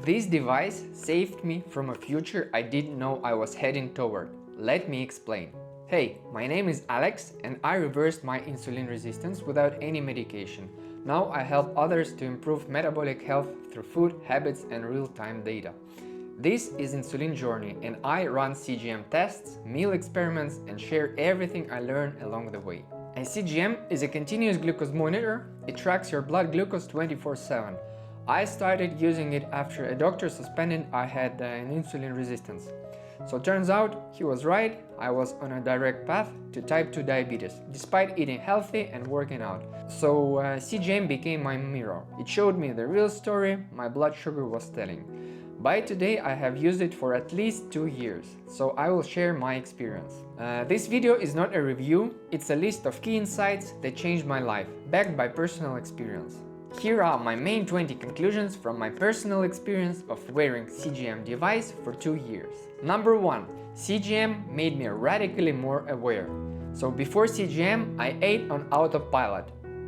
This device saved me from a future I didn't know I was heading toward. Let me explain. Hey, my name is Alex and I reversed my insulin resistance without any medication. Now I help others to improve metabolic health through food, habits and real-time data. This is Insulin Journey and I run CGM tests, meal experiments and share everything I learn along the way. A CGM is a continuous glucose monitor. It tracks your blood glucose 24/7. I started using it after a doctor suspected I had an insulin resistance. So turns out he was right, I was on a direct path to type 2 diabetes, despite eating healthy and working out. So CGM became my mirror. It showed me the real story my blood sugar was telling. By today I have used it for at least 2 years, so I will share my experience. This video is not a review, it's a list of key insights that changed my life, backed by personal experience. Here are my main 20 conclusions from my personal experience of wearing CGM device for 2 years. Number 1. CGM made me radically more aware. So before CGM, I ate on autopilot.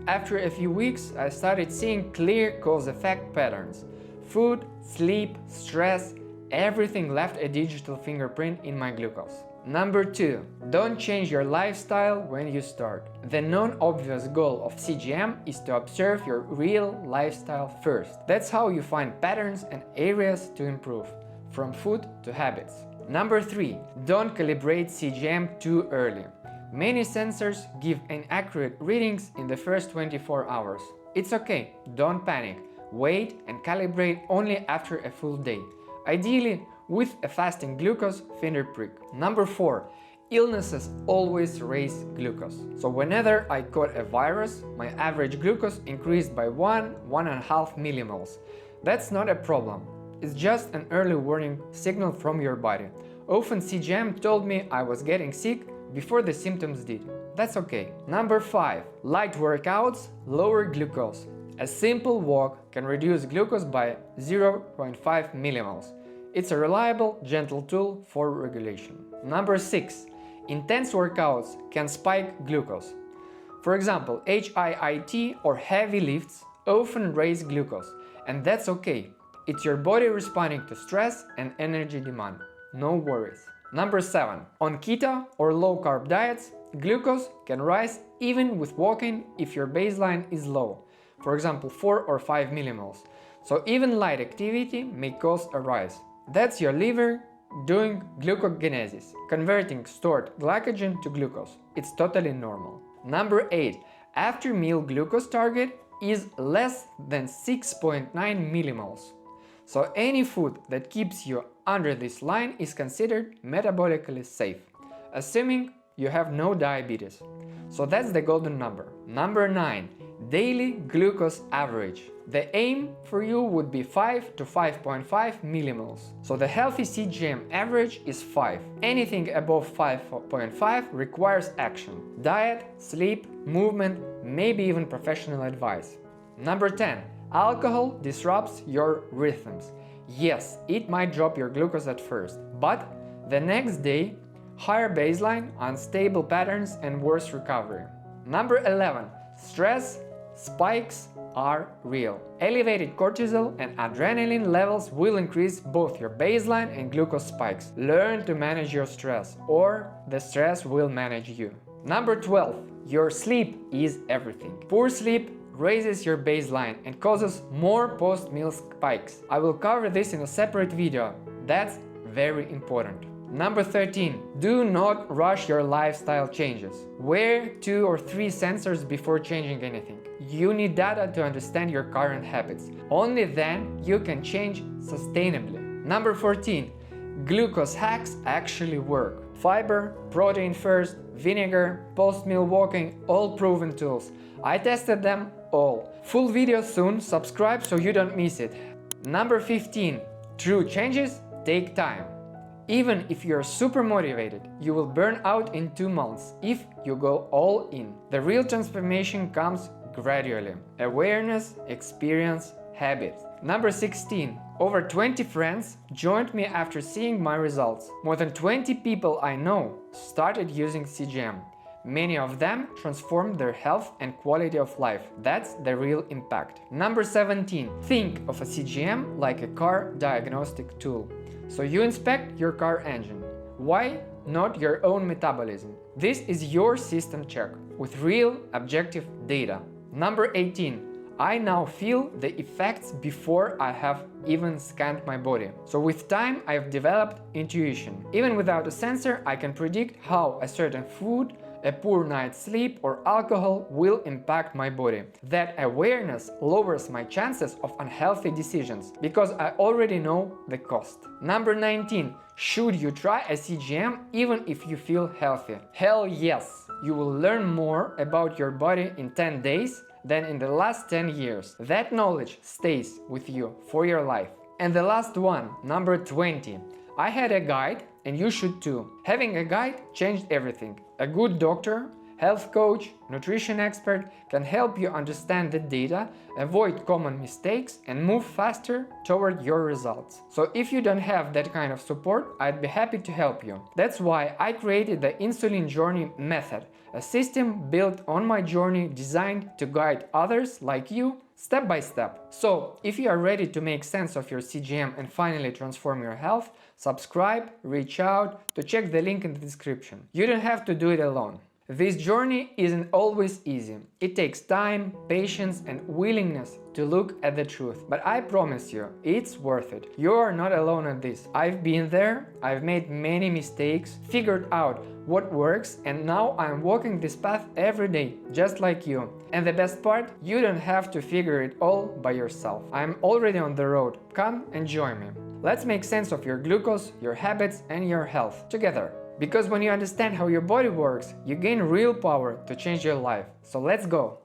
After a few weeks, I started seeing clear cause-effect patterns. Food, sleep, stress, everything left a digital fingerprint in my glucose. Number 2. Don't change your lifestyle when you start. The non-obvious goal of CGM is to observe your real lifestyle first. That's how you find patterns and areas to improve, from food to habits. Number 3. Don't calibrate CGM too early. Many sensors give inaccurate readings in the first 24 hours. It's okay, don't panic. Wait and calibrate only after a full day. Ideally, with a fasting glucose finger prick. Number 4. Illnesses always raise glucose. So whenever I caught a virus, my average glucose increased by 1–1.5 millimoles. That's not a problem. It's just an early warning signal from your body. Often CGM told me I was getting sick before the symptoms did. That's okay. Number 5. Light workouts lower glucose. A simple walk can reduce glucose by 0.5 millimoles. It's a reliable, gentle tool for regulation. Number 6. Intense workouts can spike glucose. For example, HIIT or heavy lifts often raise glucose, and that's okay. It's your body responding to stress and energy demand. No worries. Number 7. On keto or low-carb diets, glucose can rise even with walking if your baseline is low. For example, 4 or 5 millimoles. So even light activity may cause a rise. That's your liver doing glucogenesis, converting stored glycogen to glucose. It's totally normal. Number 8. After meal glucose target is less than 6.9 millimoles. So any food that keeps you under this line is considered metabolically safe, assuming you have no diabetes. So that's the golden number. Number 9. Daily glucose average. The aim for you would be 5 to 5.5 millimoles. So the healthy CGM average is 5. Anything above 5.5 requires action. Diet, sleep, movement, maybe even professional advice. Number 10. Alcohol disrupts your rhythms. Yes, it might drop your glucose at first, but the next day, higher baseline, unstable patterns and worse recovery. Number 11. Stress spikes are real. Elevated cortisol and adrenaline levels will increase both your baseline and glucose spikes. Learn to manage your stress, or the stress will manage you. Number 12. Your sleep is everything. Poor sleep raises your baseline and causes more post-meal spikes. I will cover this in a separate video. That's very important. Number 13. Do not rush your lifestyle changes. Wear 2 or 3 sensors before changing anything. You need data to understand your current habits. Only then you can change sustainably. Number 14. Glucose hacks actually work. Fiber, protein first, vinegar, post-meal walking, all proven tools. I tested them all. Full video soon, subscribe so you don't miss it. Number 15. True changes take time. Even if you're super motivated, you will burn out in 2 months if you go all in. The real transformation comes gradually. Awareness, experience, habit. Number 16. Over 20 friends joined me after seeing my results. More than 20 people I know started using CGM. Many of them transformed their health and quality of life. That's the real impact. Number 17. Think of a CGM like a car diagnostic tool. So you inspect your car engine. Why not your own metabolism? This is your system check with real objective data. Number 18. I now feel the effects before I have even scanned my body. So with time, I've developed intuition. Even without a sensor, I can predict how a certain food, a poor night's sleep, or alcohol will impact my body. That awareness lowers my chances of unhealthy decisions because I already know the cost. Number 19. Should you try a CGM even if you feel healthy? Hell yes! You will learn more about your body in 10 days than in the last 10 years. That knowledge stays with you for your life. And the last one, number 20. I had a guide and you should too. Having a guide changed everything. A good doctor, health coach, nutrition expert can help you understand the data, avoid common mistakes, and move faster toward your results. So if you don't have that kind of support, I'd be happy to help you. That's why I created the Insulin Journey Method, a system built on my journey designed to guide others like you step by step. So if you are ready to make sense of your CGM and finally transform your health, subscribe, reach out to check the link in the description. You don't have to do it alone. This journey isn't always easy. It takes time, patience, and willingness to look at the truth. But I promise you, it's worth it. You are not alone at this. I've been there, I've made many mistakes, figured out what works, and now I'm walking this path every day, just like you. And the best part, you don't have to figure it all by yourself. I'm already on the road. Come and join me. Let's make sense of your glucose, your habits, and your health together. Because when you understand how your body works, you gain real power to change your life. So let's go!